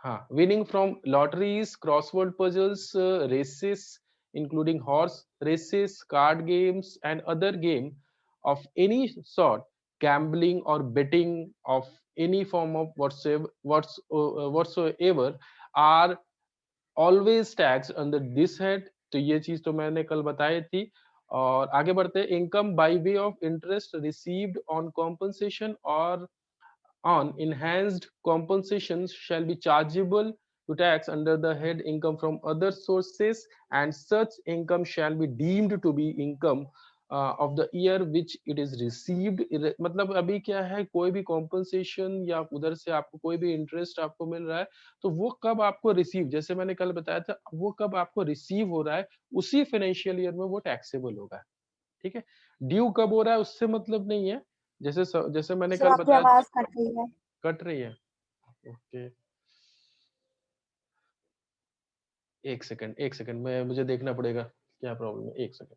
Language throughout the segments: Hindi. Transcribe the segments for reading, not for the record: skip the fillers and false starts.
हाँ, winning from lotteries, crossword puzzles, races, including horse races, card games, and other game of any sort, gambling or betting of any form of whatsoever are always taxed under this head. तो ये चीज तो मैंने कल बताई थी। और आगे बढ़ते हैं, income by way of interest received on compensation और on enhanced compensations shall be chargeable to tax under the head income from other sources, and such income shall be deemed to be income of the year which it is received। मतलब अभी क्या है, कोई भी कॉम्पनसेशन या उधर से आपको कोई भी इंटरेस्ट आपको मिल रहा है, तो वो कब आपको रिसीव, जैसे मैंने कल बताया था, वो कब आपको रिसीव हो रहा है, उसी फाइनेंशियल ईयर में वो टैक्सेबल होगा। ठीक है, ड्यू कब हो रहा है उससे मतलब नहीं है। जैसे मैंने सर कल आपकी बताया, आवाज कट रही है। कट रही है। ओके, एक सेकंड, मैं मुझे देखना पड़ेगा क्या प्रॉब्लम है, एक सेकंड।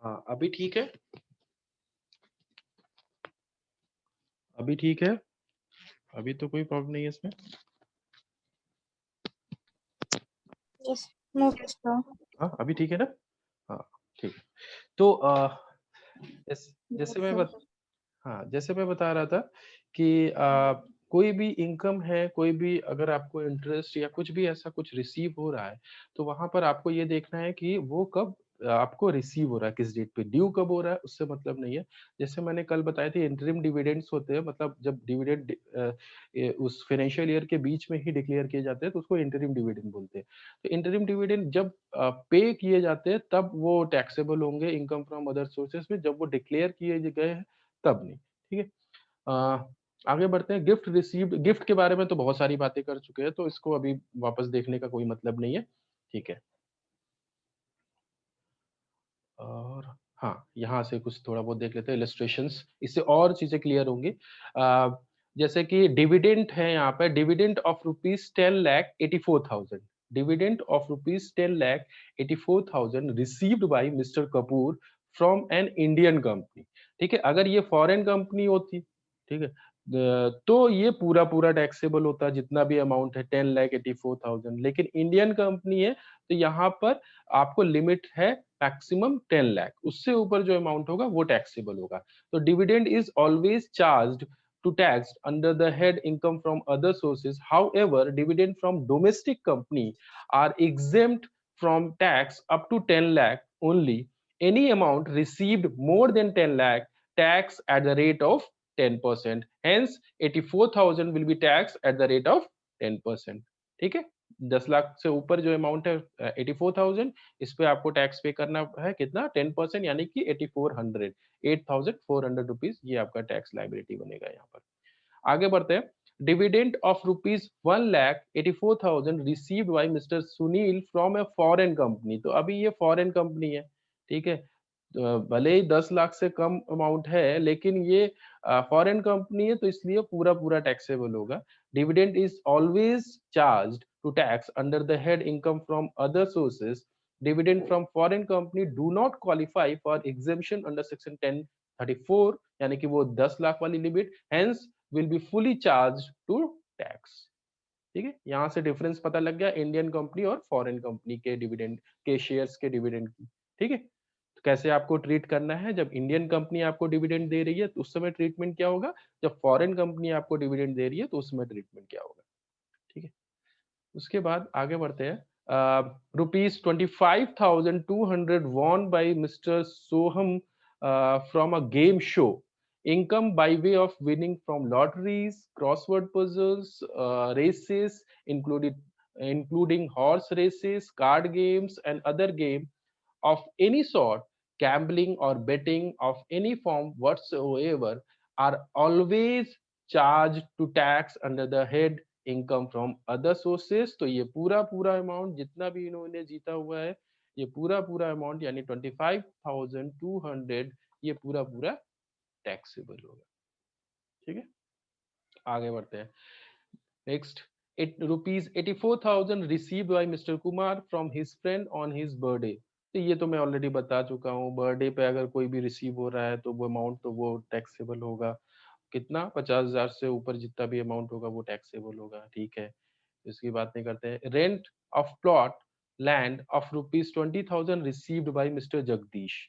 हाँ, अभी ठीक है, अभी ठीक है, अभी तो कोई प्रॉब्लम नहीं है इसमें। Yes, no sir. हाँ, अभी ठीक है ना। हाँ, ठीक है। तो जैसे यस मैं सर। हाँ, जैसे मैं बता रहा था कि कोई भी इनकम है, कोई भी अगर आपको इंटरेस्ट या कुछ भी ऐसा कुछ रिसीव हो रहा है, तो वहां पर आपको ये देखना है कि वो कब आपको रिसीव हो रहा है, किस डेट पे। ड्यू कब हो रहा है उससे मतलब नहीं है। जैसे मैंने कल बताया था, इंटरिम डिविडेंड्स होते हैं, मतलब जब डिविडेंड उस फाइनेंशियल ईयर के बीच में ही डिक्लेयर किए जाते हैं तो उसको इंटरिम डिविडेंड बोलते हैं। तो इंटरिम डिविडेंड जब पे किए जाते हैं तब वो टैक्सेबल होंगे इनकम फ्रॉम अदर सोर्सेज में, जब वो डिक्लेयर किए गए हैं तब नहीं। ठीक है, अ, आगे बढ़ते हैं। गिफ्ट रिसीव्ड, गिफ्ट के बारे में तो बहुत सारी बातें कर चुके हैं, तो इसको अभी वापस देखने का कोई मतलब नहीं है। ठीक है, और हाँ, यहाँ से कुछ थोड़ा बहुत देख लेते हैं इलस्ट्रेशंस, इससे और चीजें क्लियर होंगी। जैसे कि डिविडेंड है यहाँ पे, dividend of rupees 10,84,000, dividend of rupees 10,84,000 received by mister Kapoor from an Indian company. ठीक है, अगर ये फॉरेन कंपनी होती, ठीक है, तो ये पूरा पूरा टैक्सेबल होता जितना भी अमाउंट है 10,84,000, लेकिन इंडियन कंपनी है तो यहाँ पर आपको लिमिट है मैक्सिमम 10 लाख, उससे ऊपर जो अमाउंट होगा वो टैक्सेबल होगा। तो dividend is always charged to tax under the head income from other sources. However, dividend from domestic company are exempt from tax up to 10 lakh only. Any amount received more than 10 lakh tax at the rate of 10%. Hence 84,000 will be taxed at the rate of 10%. ठीक है, 10 लाख से ऊपर जो अमाउंट है 84,000, इस पे आपको टैक्स पे करना है कितना, 10%, यानी कि 8400, 8,400 रुपीज, ये आपका टैक्स लाइबिलिटी बनेगा यहाँ पर। आगे बढ़ते हैं। Dividend of rupees 1,84,000 received by mister Sunil from a foreign company. तो अभी ये फॉरेन कंपनी है, ठीक है, तो भले ही 10 लाख से कम अमाउंट है, लेकिन ये फॉरेन कंपनी है तो इसलिए पूरा पूरा टैक्सेबल होगा। Dividend is always charged to tax under the head income from other sources. Dividend from foreign company do not qualify for exemption under section 1034, यानी कि वो 10 लाख वाली limit, hence will be fully charge to tax. ठीक है, यहाँ से डिफरेंस पता लग गया इंडियन कंपनी और फॉरेन कंपनी के डिविडेंड के शेयर्स के डिविडेंड की। ठीक है, तो कैसे आपको ट्रीट करना है, जब इंडियन कंपनी आपको डिविडेंड दे रही है तो उस समय ट्रीटमेंट क्या होगा, जब फॉरेन कंपनी आपको डिविडेंड दे रही है तो उस समय ट्रीटमेंट क्या होगा। ठीक है, उसके बाद आगे बढ़ते हैं। Rupees 25,200 won by Mr. Soham from a game show. Income by way of winning from lotteries, crossword puzzles, races, including horse races, card games, and other game of any sort, gambling or betting of any form whatsoever, are always charged to tax under the head income from other sources। तो ये पूरा पूरा अमाउंट जितना भी इन्होंने जीता हुआ है, ये पूरा पूरा अमाउंट यानी 25,200, ये पूरा पूरा टैक्सेबल होगा। ठीक है, आगे बढ़ते हैं। Next, rupees 84,000 received by mister Kumar from his friend on his birthday. तो ये तो मैं ऑलरेडी बता चुका हूँ, बर्थडे पे अगर कोई भी रिसीव हो रहा है तो वो अमाउंट तो वो टैक्सेबल होगा। कितना, 50,000 से ऊपर जितना भी अमाउंट होगा वो टैक्सेबल होगा। ठीक है, इसकी बात नहीं करते हैं। Rent of plot land of rupees 20,000 received by mister Jagdish.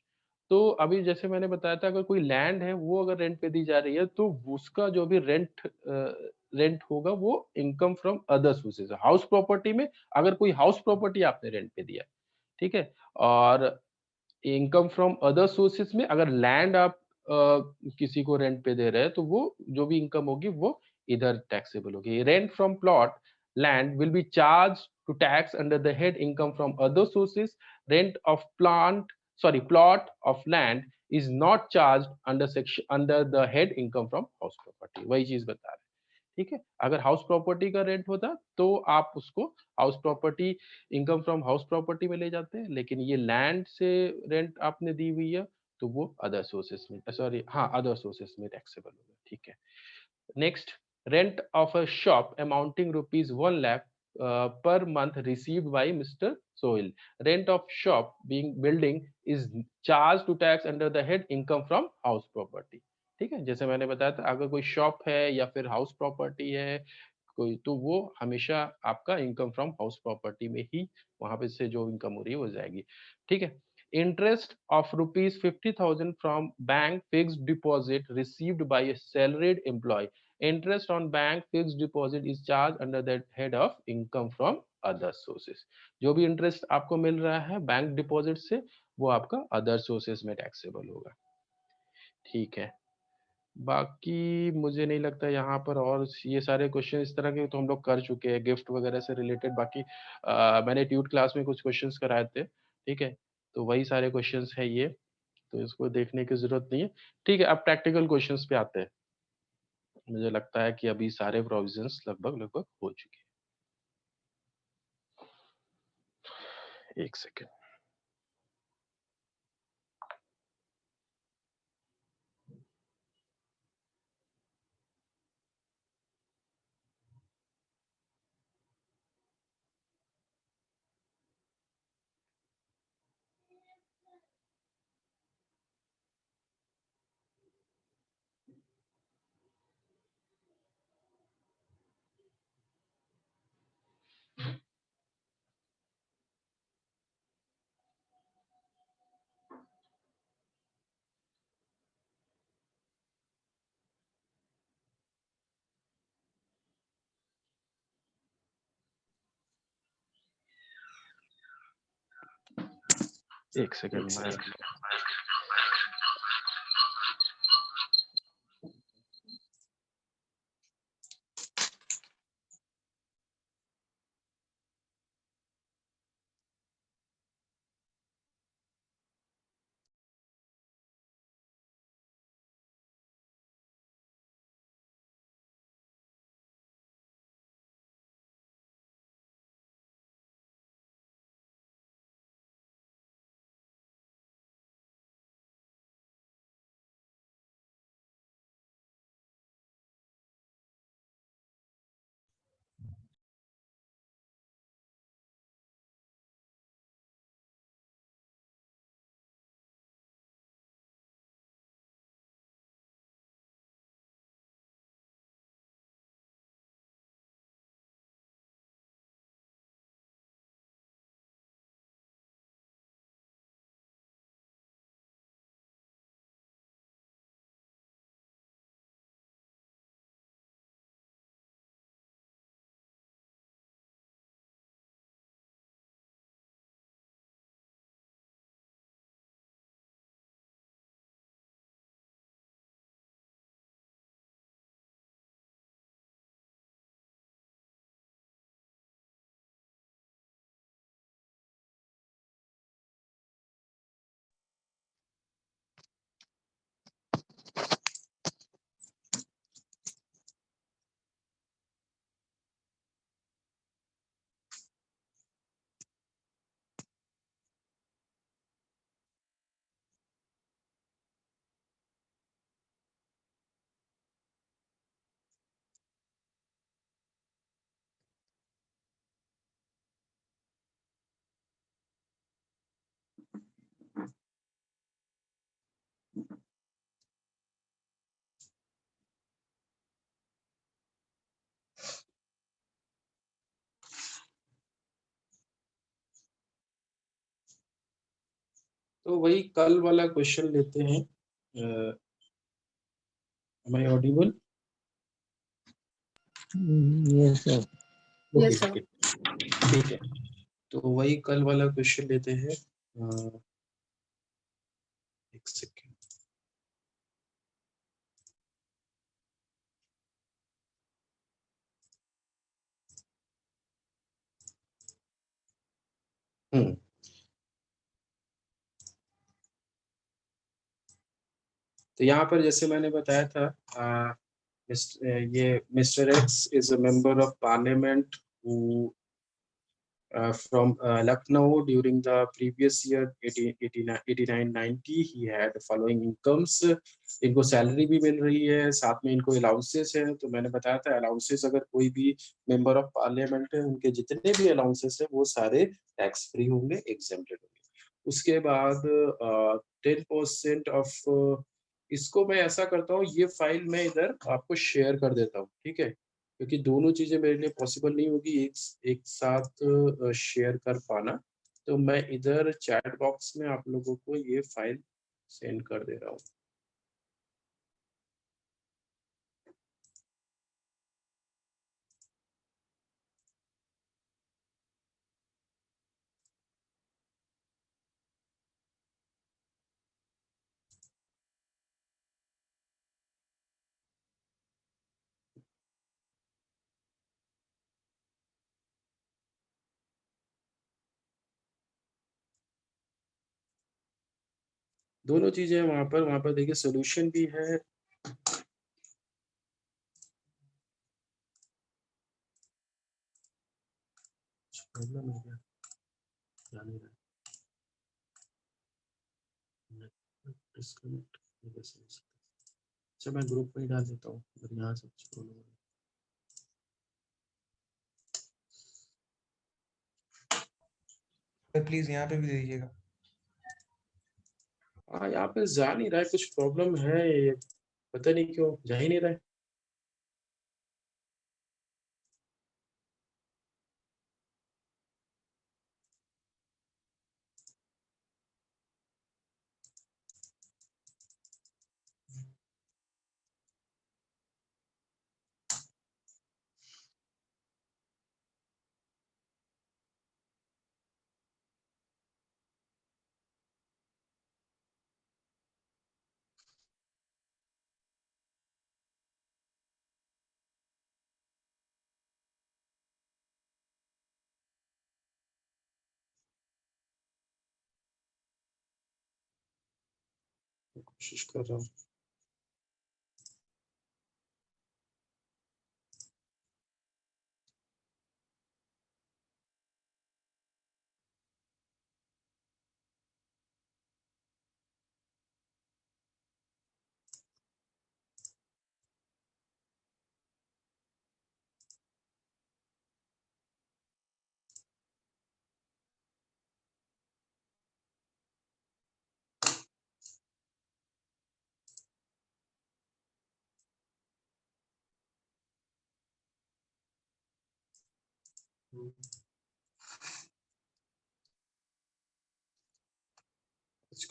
तो अभी जैसे मैंने बताया था, अगर कोई लैंड है वो अगर रेंट पे दी जा रही है तो उसका जो भी रेंट होगा वो income from other sources. House property में अगर कोई हाउस प्रॉपर्टी आपने रेंट पे दिया, ठीक है, और इनकम फ्रॉम अदर सोर्सेज में अगर लैंड आप किसी को रेंट पे दे रहे हैं तो वो जो भी इनकम होगी वो इधर टैक्सेबल होगी। Rent from plot land will be charge to tax under the head income from other sources. Rent of plot of land is not charge under the head income from house property. वही चीज बता रहे हैं। ठीक है, अगर हाउस प्रॉपर्टी का रेंट होता तो आप उसको house property income from house property में ले जाते हैं, लेकिन ये लैंड से रेंट आपने दी हुई है तो वो अदर सोर्सेस में, सॉरी हाँ, अदर सोर्सेस में टैक्सेबल होगा। ठीक है, next, rent of a shop amounting rupees 1 lakh per month received by Mr. Soil. Rent of shop being building is charged to tax under the head income from house property। ठीक है, जैसे मैंने बताया था, अगर कोई शॉप है या फिर हाउस प्रॉपर्टी है कोई, तो वो हमेशा आपका इनकम फ्रॉम हाउस प्रॉपर्टी में ही वहां पे से जो इनकम हो रही है वो जाएगी। ठीक है, interest of rupees 50,000 from bank fixed deposit received by a salaried employee। Interest on bank fixed deposit is charged under that head of income from other sources। जो भी इंटरेस्ट आपको मिल रहा है बैंक डिपॉजिट से वो आपका अदर सोर्सेज में टैक्सेबल होगा। ठीक है, बाकी मुझे नहीं लगता यहाँ पर और ये सारे क्वेश्चन इस तरह के तो हम लोग कर चुके हैं गिफ्ट वगैरह से रिलेटेड। बाकी मैंने ट्यूट क्लास में कुछ क्वेश्चंस कराए थे। ठीक है, तो वही सारे क्वेश्चंस है ये, तो इसको देखने की जरूरत नहीं है। ठीक है, अब प्रैक्टिकल क्वेश्चंस पे आते हैं। मुझे लगता है कि अभी सारे प्रोविजंस लगभग लगभग हो चुके हैं। एक सेकेंड। एक सेकेंड मैं तो वही कल वाला क्वेश्चन लेते हैं। Am I audible? Yes, sir. Okay Yes, sir. Okay, ठीक है। तो वही कल वाला क्वेश्चन लेते हैं। एक सेकेंड। हम्म तो यहाँ पर जैसे मैंने बताया था, ये mister x is a member of parliament who from Lucknow during the previous year 89-90 he had the following incomes। इनको सैलरी भी मिल रही है, साथ में इनको अलाउंसेस है। तो मैंने बताया था अलाउंसेस अगर कोई भी मेंबर ऑफ पार्लियामेंट है उनके जितने भी अलाउंसेस है वो सारे टैक्स फ्री होंगे, एग्जेम्प्टेड होंगे। उसके बाद 10% ऑफ, इसको मैं ऐसा करता हूँ, ये फाइल मैं इधर आपको शेयर कर देता हूँ, ठीक है, क्योंकि दोनों चीजें मेरे लिए पॉसिबल नहीं होगी एक साथ शेयर कर पाना। तो मैं इधर चैट बॉक्स में आप लोगों को ये फाइल सेंड कर दे रहा हूँ। दोनों चीजें वहां पर देखिए सोल्यूशन भी है। प्रॉब्लम है क्या, जान नहीं रहा। डिस्कनेक्ट कैसे हो सकता है? अच्छा मैं ग्रुप में ही डाल देता हूँ, अगर यहाँ से कुछ प्रॉब्लम है। प्लीज यहाँ पे भी दे दीजिएगा। हाँ यहाँ पे जा नहीं रहा है, कुछ प्रॉब्लम है, ये पता नहीं क्यों जा ही नहीं रहा है। कोशिश कर रहा हूँ।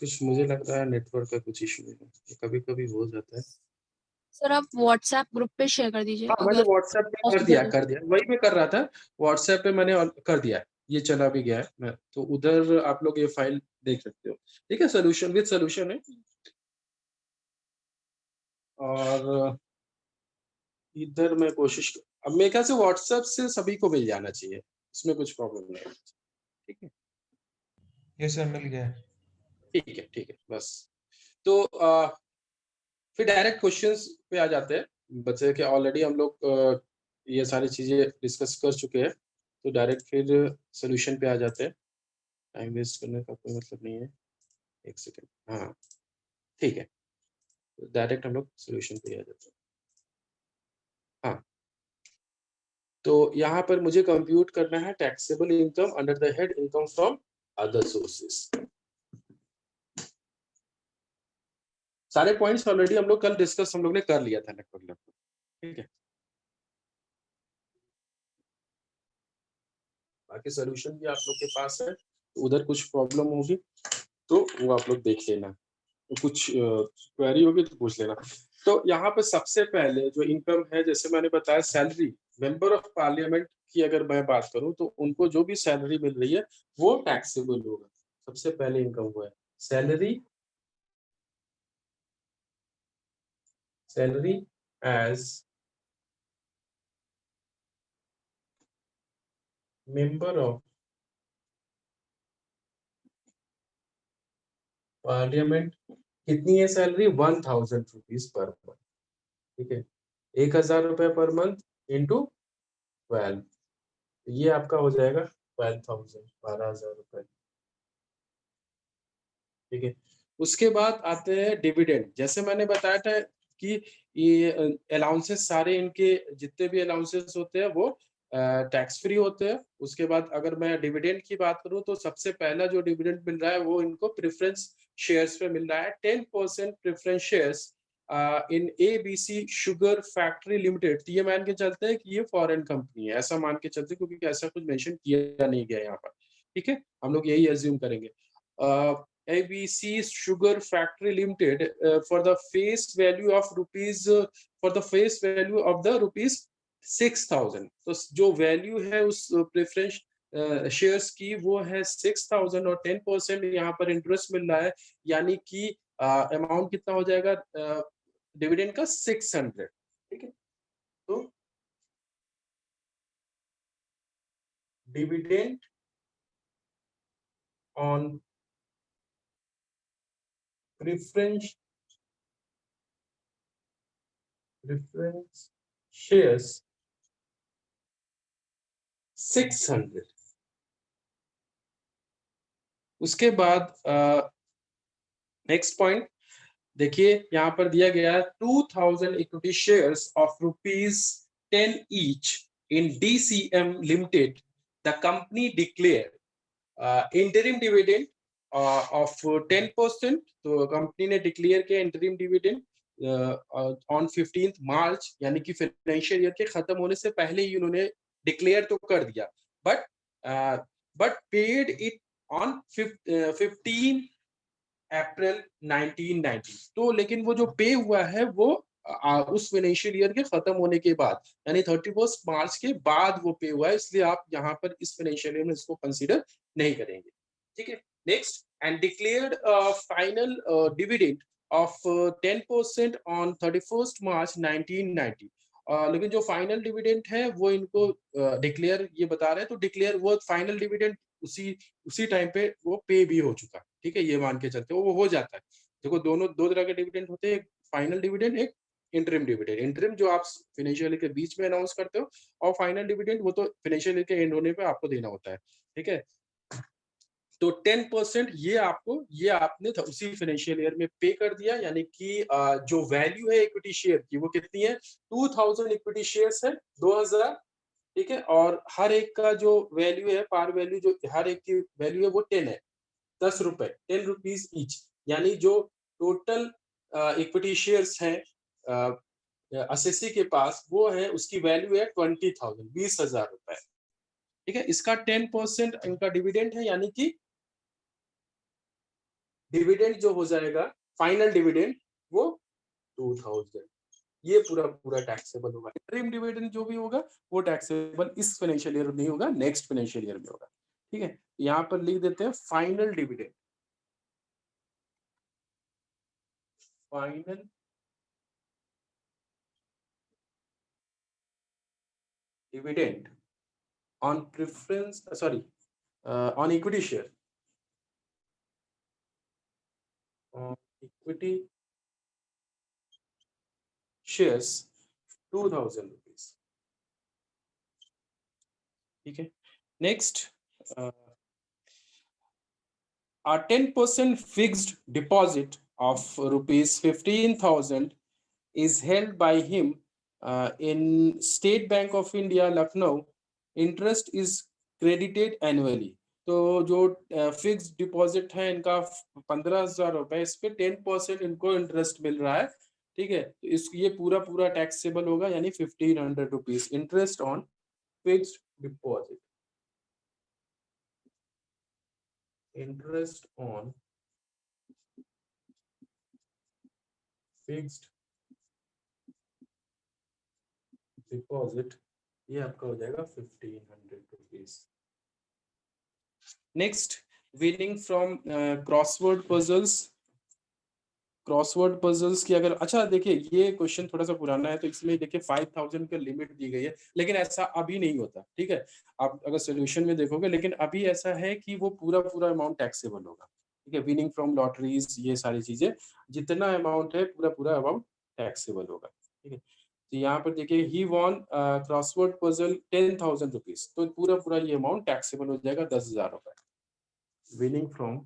कुछ मुझे लग रहा है नेटवर्क का कुछ इशू है, कभी कभी हो जाता है। सर आप व्हाट्सएप ग्रुप पे शेयर कर दीजिए हाँ मैंने अगर व्हाट्सएप पे पॉसिबल हो। कर दिया, वही मैं कर रहा था। व्हाट्सएप पे मैंने कर दिया है, ये चला भी गया है। मैं तो उधर आप लोग ये फाइल देख सकते हो, ठीक है, सोल्यूशन विद सोल्यूशन है। और इधर मैं अब मेरे ख्याल से व्हाट्सएप से सभी को मिल जाना चाहिए, इसमें कुछ प्रॉब्लम नहीं है। ठीक है यस सर, मिल गया। ठीक है बस। तो फिर डायरेक्ट क्वेश्चंस पे आ जाते हैं। बच्चे के ऑलरेडी हम लोग ये सारी चीजें डिस्कस कर चुके हैं, तो डायरेक्ट फिर सोल्यूशन पे आ जाते हैं। टाइम वेस्ट करने का कोई मतलब नहीं है। एक सेकेंड, हाँ ठीक है, डायरेक्ट हम लोग सोल्यूशन पे आ जाते हैं। हाँ तो यहाँ पर मुझे कंप्यूट करना है taxable income under the head income from other sources. सारे पॉइंट्स ऑलरेडी हम लोग कल डिस्कस हम लोग ने कर लिया था लगभग, ठीक है। बाकी सोल्यूशन भी आप लोग के पास है, तो उधर कुछ प्रॉब्लम होगी तो वो आप लोग देख लेना, तो कुछ क्वेरी होगी तो पूछ लेना। तो यहाँ पे सबसे पहले जो इनकम है, जैसे मैंने बताया सैलरी, मेंबर ऑफ पार्लियामेंट की अगर मैं बात करूं तो उनको जो भी सैलरी मिल रही है वो टैक्सेबल होगा। सबसे पहले इनकम हुआ है salary, salary as member of parliament. कितनी है सैलरी? 1000 रुपीज पर मंथ, ठीक है, 1000 रुपए पर मंथ इंटू 12, ये आपका हो जाएगा 12,000, 12,000 रुपए, ठीक है। उसके बाद आते हैं डिविडेंड। जैसे मैंने बताया था कि ये अलाउंसेस सारे, इनके जितने भी अलाउंसेस होते हैं वो टैक्स फ्री होते हैं। उसके बाद अगर मैं डिविडेंड की बात करूं तो सबसे पहला जो डिविडेंड मिल रहा है वो इनको प्रेफरेंस शेयर्स पे मिल रहा है, 10% preference shares in ABC sugar factory limited. तो ये मान के चलते हैं कि ये फॉरेन कंपनी है, ऐसा मान के चलते हैं, क्योंकि ऐसा कुछ मेंशन किया नहीं गया यहाँ पर, ठीक है, हम लोग यही अज्यूम करेंगे। ABC Sugar Factory Limited for the face value of rupees for the face value of the rupees 6,000। तो जो वैल्यू है उस प्रेफरेंस शेयर्स की वो है 6,000 और 10% यहाँ पर इंटरेस्ट मिल रहा है, यानी कि अमाउंट कितना हो जाएगा डिविडेंड का? 600, ठीक है। तो डिविडेंड ऑन प्रेफरेंस शेयर्स 600। उसके बाद नेक्स्ट पॉइंट देखिए, यहाँ पर दिया गया 2000 equity shares of ₹10 each in DCM limited. The company declare interim dividend of 10%। तो कंपनी ने डिक्लेयर किया इंटरिम डिविडेंड ऑन 15 मार्च, यानी कि फाइनेंशियल ईयर के खत्म होने से पहले ही उन्होंने डिक्लेयर तो कर दिया, बट पेड इट ऑन 15 अप्रैल 1990। तो लेकिन वो जो पे हुआ है वो उस फाइनेंशियल ईयर के खत्म होने के बाद, यानी 31 मार्च के बाद वो पे हुआ है, इसलिए आप यहाँ पर इस फाइनेंशियल ईयर में इसको कंसीडर नहीं करेंगे, ठीक है। Next, and declared final dividend of 10% on 31 मार्च 1990। लेकिन जो फाइनल डिविडेंड है वो इनको डिक्लेयर ये बता रहे हैं, तो डिक्लेयर वो फाइनल डिविडेंड उसी उसी टाइम पे वो पे भी हो चुका, ठीक है, ये मान के चलते वो हो जाता है। देखो दोनों दो तरह के डिविडेंड होते हैं, एक फाइनल डिविडेंड, एक इंटरिम डिविडेंड। इंटरिम जो आप फाइनेंशियल ईयर के बीच में अनाउंस करते हो, और फाइनल डिविडेंड वो तो फाइनेंशियल ईयर के एंड होने पे आपको देना होता है, ठीक है। तो 10% ये आपने उसी फाइनेंशियल ईयर में पे कर दिया, यानी कि जो वैल्यू है इक्विटी शेयर की वो कितनी है? 2000 इक्विटी शेयर्स है, 2000, ठीक है, और हर एक का जो वैल्यू है, पार वैल्यू जो हर एक की वैल्यू है वो 10 है, 10 रुपए, 10 रुपीज ईच, यानी जो टोटल इक्विटी शेयर्स हैं एसएससी के पास, वो है उसकी वैल्यू है 20,000, 20,000 रुपए, ठीक है। इसका 10% इनका डिविडेंड है, यानी कि डिविडेंड जो हो जाएगा फाइनल डिविडेंड वो 2000। ये पूरा पूरा टैक्सेबल होगा। इंटरिम डिविडेंड जो भी होगा वो टैक्सेबल इस फाइनेंशियल ईयर में नहीं होगा, नेक्स्ट फाइनेंशियल ईयर में होगा, ठीक है। यहाँ पर लिख देते हैं final dividend, final dividend on preference, sorry, on equity share, equity shares 2000 rupees, ठीक है। Next, a 10% fixed deposit of rupees 15,000 is held by him in State Bank of India, Lucknow. Interest is credited annually. तो जो फिक्स डिपॉजिट है इनका 15,000 रुपए, इस पे 10% इनको इंटरेस्ट मिल रहा है, ठीक है। तो इस ये पूरा पूरा टैक्सेबल होगा, यानी 1500 rupees interest on fixed deposit, interest on fixed deposit, ये आपका हो जाएगा 1500 rupees. Next, winning from crossword puzzles. Crossword puzzles की अगर, अच्छा देखिए ये क्वेश्चन थोड़ा सा पुराना है तो इसमें देखिए 5000 का लिमिट दी गई है, लेकिन ऐसा अभी नहीं होता, ठीक है। आप अगर सोल्यूशन में देखोगे, लेकिन अभी ऐसा है कि वो पूरा पूरा अमाउंट टैक्सेबल होगा, ठीक है। विनिंग फ्रॉम लॉटरीज, ये सारी चीजें, जितना अमाउंट है पूरा पूरा अमाउंट टैक्सेबल होगा, ठीक है। तो यहाँ पर देखिए he won crossword puzzle 10,000 rupees, तो पूरा पूरा ये अमाउंट टैक्सेबल हो जाएगा 10,000 रुपए। विनिंग फ्रॉम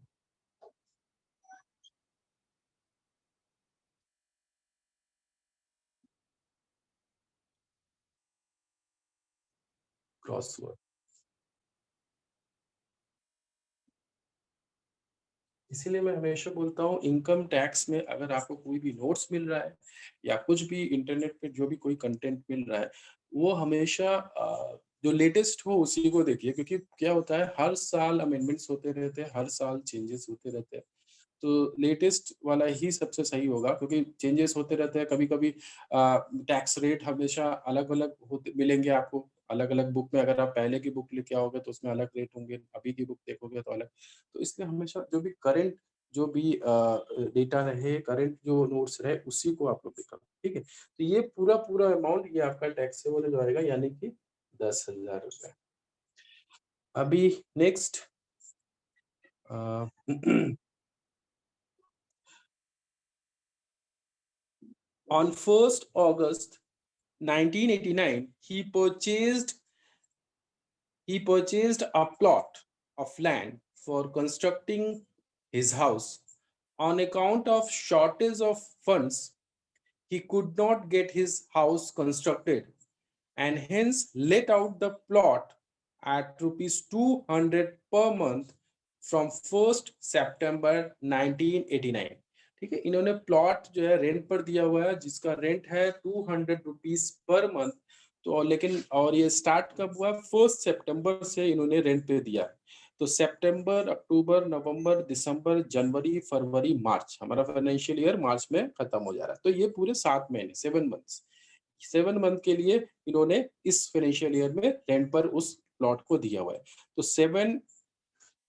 क्रॉसवर्ड, इसीलिए मैं हमेशा बोलता हूँ इनकम टैक्स में अगर आपको कोई भी नोट्स मिल रहा है या कुछ भी इंटरनेट पे जो भी कोई कंटेंट मिल रहा है, वो हमेशा जो लेटेस्ट हो उसी को देखिए, क्योंकि क्या होता है हर साल अमेंडमेंट्स होते रहते हैं, हर साल चेंजेस होते रहते हैं। तो लेटेस्ट वाला ही सबसे सही होगा, क्योंकि चेंजेस होते रहते हैं। कभी कभी टैक्स रेट हमेशा अलग अलग होते मिलेंगे आपको, अलग अलग बुक में। अगर आप पहले की बुक लेके आओगे तो उसमें अलग रेट होंगे, अभी की बुक देखोगे तो अलग। तो इसलिए हमेशा जो भी करंट जो भी डेटा रहे, करंट जो नोट्स रहे, उसी को आप लोग निकालो, ठीक है। तो ये पूरा पूरा अमाउंट ये आपका टैक्सेबल हो जाएगा, यानी कि 10,000 रुपए। अभी next on 1st August 1989, he purchased a plot of land for constructing his house. On account of shortage of funds, he could not get his house constructed and hence let out the plot at rupees 200 per month from 1st September 1989। ठीक है, इन्होंने प्लॉट जो है रेंट पर दिया हुआ है, जिसका रेंट है 200 रुपीज पर मंथ। तो लेकिन और ये स्टार्ट कब हुआ, 1 सितंबर से इन्होंने रेंट पे दिया है। तो सितंबर, अक्टूबर, नवंबर, दिसंबर, जनवरी, फरवरी, मार्च, हमारा फाइनेंशियल ईयर मार्च में खत्म हो जा रहा है। तो ये पूरे 7 महीने, 7 मंथ्स, 7 मंथ के लिए इन्होंने इस फाइनेंशियल ईयर में रेंट पर उस प्लॉट को दिया हुआ है। तो 7,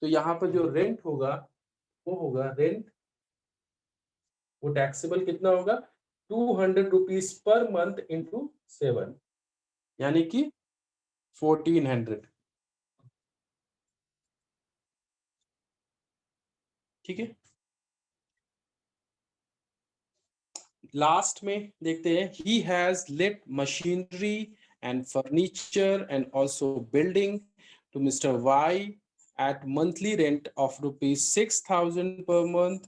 तो यहाँ पर जो रेंट होगा वो होगा रेंट, वो टैक्सेबल कितना होगा, 200 रुपीज पर मंथ इंटू 7, यानी कि 1400, ठीक है। लास्ट में देखते हैं, he has let machinery and furniture and also building to mister Y at monthly rent of rupees 6,000 per month.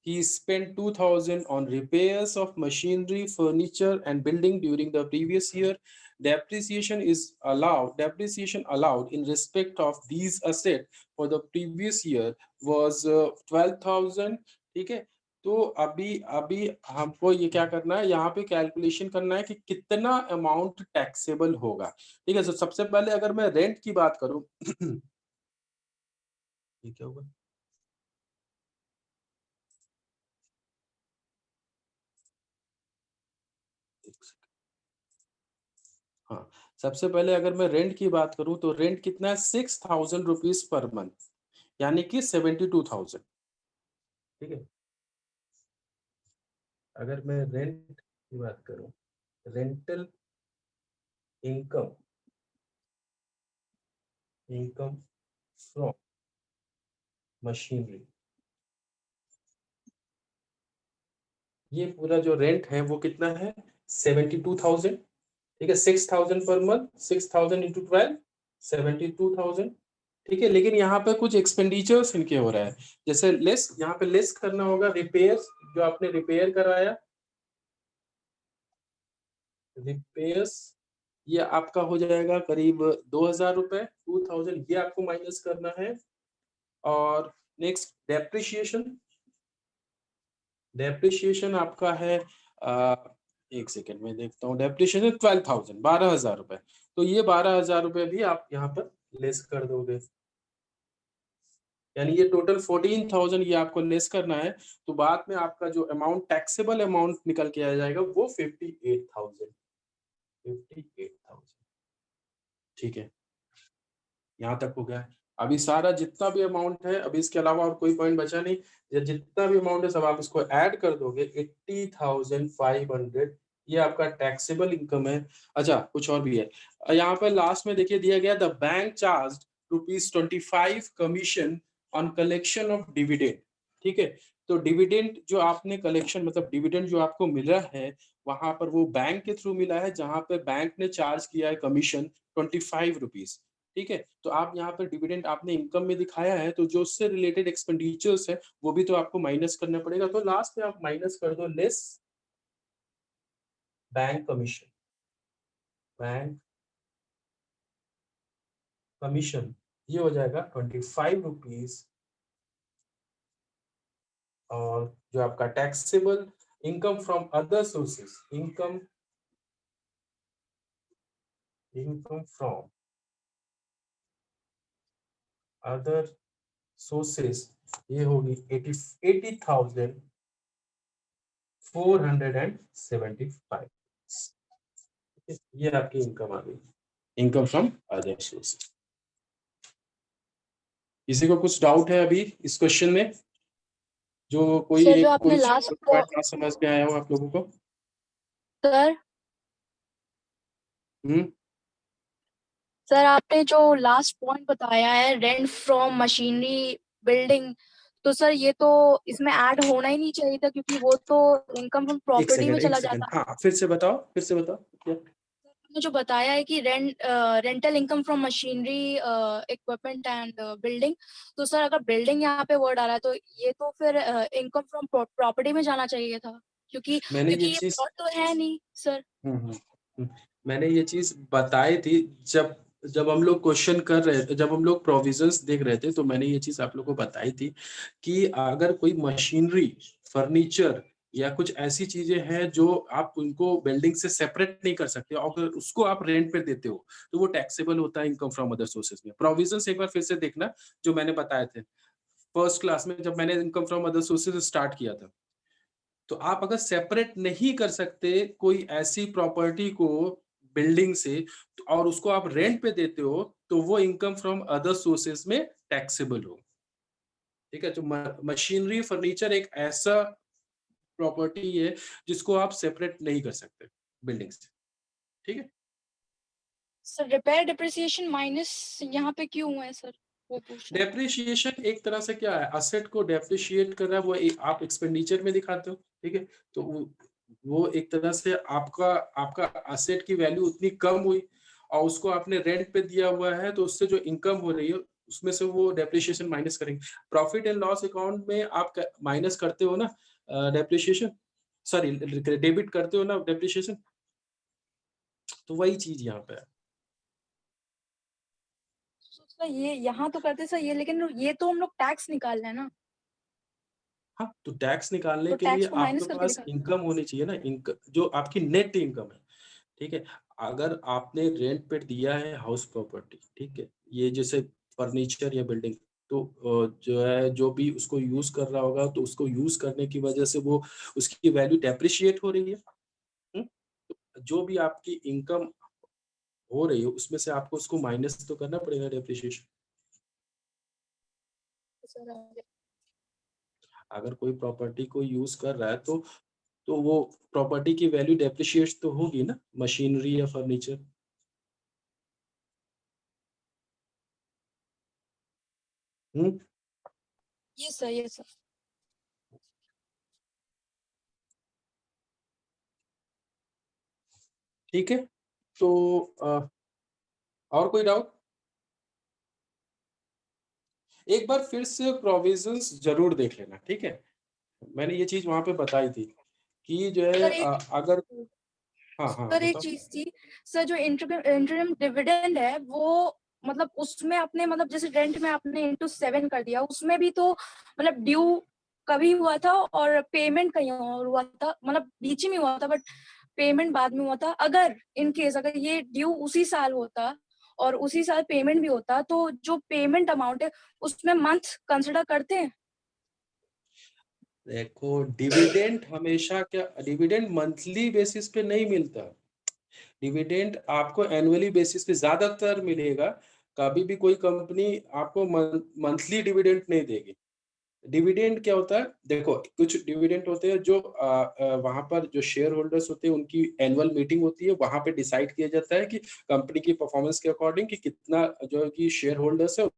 He spent 2,000 on repairs of machinery, furniture, and building during the previous year. Depreciation allowed in respect of these assets for the previous year was 12,000। ठीक है, तो अभी अभी हमको ये क्या करना है, यहाँ पे कैलकुलेशन करना है कि कितना अमाउंट टैक्सेबल होगा। ठीक है, तो सबसे पहले अगर मैं रेंट की बात करूं ये क्या होगा, हाँ, सबसे पहले अगर मैं रेंट की बात करूं तो रेंट कितना है, 6,000 रुपीज पर मंथ, यानी कि 72,000। ठीक है, अगर मैं रेंट की बात करूं, rental income, income from machinery, ये पूरा जो रेंट है वो कितना है, 72,000। ठीक है, 6,000 पर मंथ, 6,000 इंटू 12, 72,000। ठीक है, लेकिन यहाँ पे कुछ एक्सपेंडिचर्स इनके हो रहा है, जैसे लेस, यहाँ पे लेस करना होगा रिपेयर्स, जो आपने रिपेयर कराया, रिपेयर्स, ये आपका हो जाएगा करीब 2,000 रुपए, 2,000 ये आपको माइनस करना है। और नेक्स्ट डेप्रिशिएशन, डेप्रिशिएशन आपका है एक सेकेंड में देखता हूँ, डेप्रिशिएशन 12,000, 12,000 रुपए। तो ये 12,000 रुपए भी आप यहाँ पर लेस कर दोगे। यानी ये टोटल 14,000 ये आपको लेस करना है, तो बाद में आपका जो अमाउंट टैक्सेबल अमाउंट निकल के आ जाएगा वो 58,000। 58,000 ठीक है, यहाँ तक हो गया है। अभी सारा जितना भी अमाउंट है, अभी इसके अलावा और कोई पॉइंट बचा नहीं, ये जितना भी अमाउंट है सब आप इसको ऐड कर दोगे, 80,500 ये आपका टैक्सेबल इनकम है। अच्छा कुछ और भी है, यहाँ पर लास्ट में देखिए दिया गया, the bank charge ₹25 commission on collection of dividend. ठीक है, तो डिविडेंड जो आपने कलेक्शन मतलब डिविडेंड जो आपको मिला है वहां पर वो बैंक के थ्रू मिला है, जहां पे बैंक ने चार्ज किया है कमीशन ₹25। ठीक है, तो आप यहाँ पर डिविडेंड आपने इनकम में दिखाया है, तो जो उससे रिलेटेड एक्सपेंडिचर्स है वो भी तो आपको माइनस करना पड़ेगा। तो लास्ट में आप माइनस कर दो less bank commission, bank commission ये हो जाएगा ₹25। और जो आपका taxable income from other sources, income from other sources ये होगी 80,475। ये आपकी इनकम आ गई, इनकम फ्रॉम अदर सोर्सेस। किसी को कुछ डाउट है अभी इस क्वेश्चन में? जो कोई सर जो एक आपने कोई लास्ट पार्ट ना समझ में आया हो आप लोगों को? सर हम्म, सर आपने जो लास्ट पॉइंट बताया है रेंट फ्रॉम मशीनरी बिल्डिंग, तो सर ये तो इसमें ऐड होना ही नहीं चाहिए था, क्योंकि वो तो इनकम फ्रॉम प्रॉपर्टी में एक चला सेकंड, जाता। हाँ फिर से बताओ क्या? आपने जो बताया है कि rental income from machinery equipment and building, तो सर अगर बिल्डिंग यहाँ पे वर्ड आ रहा है तो ये तो फिर इनकम फ्रॉम प्रॉपर्टी में जाना चाहिए था, क्योंकि मैंने ये ये चीज प्लॉट तो है नहीं सर। मैंने ये चीज बताई थी जब जब हम लोग क्वेश्चन कर रहे थे, जब हम लोग प्रोविजंस देख रहे थे, तो मैंने ये चीज आप लोगों को बताई थी कि अगर कोई मशीनरी, फर्नीचर या कुछ ऐसी चीजें हैं जो आप उनको बिल्डिंग से सेपरेट नहीं कर सकते, और अगर उसको आप रेंट पे देते हो तो वो टैक्सेबल होता है इनकम फ्रॉम अदर सोर्सेज में। प्रोविजंस एक बार फिर से देखना जो मैंने बताए थे फर्स्ट क्लास में जब मैंने income from other sources start किया था। तो आप अगर सेपरेट नहीं कर सकते कोई ऐसी प्रॉपर्टी को बिल्डिंग से, और उसको आप रेंट पे देते हो, तो वो इनकम फ्रॉम अदर सोर्सेज में टैक्सेबल हो। ठीक है, तो मशीनरी फर्नीचर एक ऐसा प्रॉपर्टी है जिसको आप सेपरेट नहीं कर सकते बिल्डिंग से। ठीक है, सर रिपेयर डिप्रिसिएशन माइनस यहाँ पे क्यों हुआ है सर, वो पूछ रहा हूँ। डेप्रिशिएशन एक तरह से क्या है, असेट को डेप्रिशिएट कर रहा है, वो आप एक्सपेंडिचर में दिखाते हो। ठीक है, तो वो एक तरह से आपका आपका असेट की वैल्यू उतनी कम हुई और उसको आपने रेंट पे दिया हुआ है, तो उससे जो इनकम हो रही है उसमें से वो डेप्रिशिएशन माइनस करेंगे। प्रॉफिट एंड लॉस अकाउंट में आप माइनस करते हो ना डेप्रिशिएशन, सॉरी डेबिट करते हो ना डेप्रिशिएशन, तो वही चीज यहाँ पे है। सर ये यहाँ तो करते सर ये, लेकिन ये तो हम लोग टैक्स निकाल रहे हैं ना, हाँ, तो टैक्स निकालने तो के लिए टैक्स को आपके माइनस करके पास दिखा। इनकम होनी चाहिए ना, इनकम जो आपकी नेट इनकम है। ठीक है, अगर आपने रेंट पे दिया है हाउस प्रॉपर्टी, ठीक है, ये जैसे फर्नीचर या बिल्डिंग, तो जो है जो भी उसको यूज कर रहा होगा, तो उसको यूज करने की वजह से वो उसकी वैल्यू डेप्रिशिएट हो रही है। तो जो भी आपकी इनकम हो रही है उसमें से आपको उसको माइनस तो करना पड़ेगा डेप्रिशिएशन। सर अगर कोई प्रॉपर्टी को यूज कर रहा है तो वो प्रॉपर्टी की वैल्यू डेप्रिशिएट तो होगी ना, मशीनरी या फर्नीचर। हम्म, ये सर ठीक है, तो और कोई डाउट? एक बार फिर से प्रोविजंस जरूर देख लेना, ठीक है, मैंने ये चीज वहां पे बताई थी कि जो है सर एक अगर, हाँ हाँ सर एक बताओ। चीज थी सर, जो इंटरम डिविडेंड है वो मतलब उसमें आपने मतलब जैसे रेंट में आपने इंटू 7 कर दिया, उसमें भी तो मतलब ड्यू कभी हुआ था और पेमेंट कहीं और हुआ था, मतलब बीच में हुआ था बट पेमेंट बाद में हुआ था। अगर इन केस अगर ये ड्यू उसी साल होता और उसी साल पेमेंट भी होता, तो जो पेमेंट अमाउंट है उसमें मंथ कंसिडर करते हैं? देखो डिविडेंड हमेशा क्या, डिविडेंड मंथली बेसिस पे नहीं मिलता। डिविडेंड आपको एनुअली बेसिस पे ज्यादातर मिलेगा। कभी भी कोई कंपनी आपको मंथली डिविडेंड नहीं देगी। डिविडेंड क्या होता है, देखो कुछ डिविडेंड होते हैं जो वहां पर जो शेयर होल्डर्स होते हैं उनकी एनुअल मीटिंग होती है, वहां पे डिसाइड किया जाता है कि कंपनी की परफॉर्मेंस के अकॉर्डिंग कि कितना जो है कि शेयर होल्डर्स है